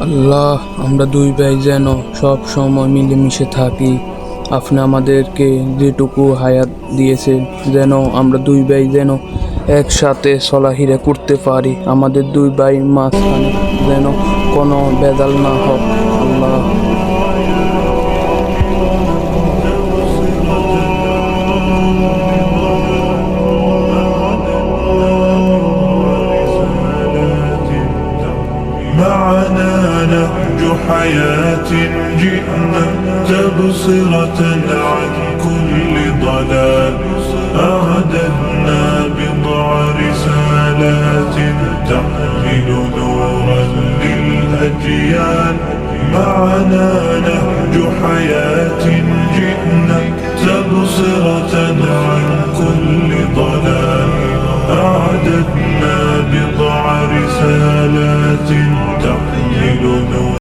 আল্লাহ, আমরা দুই ভাই যেন সব সময় মিলেমিশে থাকি। আপনি আমাদেরকে যেটুকু হায়াত দিয়েছেন, যেন আমরা দুই ভাই যেন একসাথে চলাফেরা করতে পারি। আমাদের দুই ভাই মাঝখানে যেন কোনো ভেদাল না হোক। আল্লাহ, معنا نهج حياة جئنا تبصرة عن كل ضلال أعددنا بضع رسالات تحمل نورا للأجيال معنا نهج حياة جئنا تبصرة عن كل ضلال أعددنا بضع رسالات تحمل نورا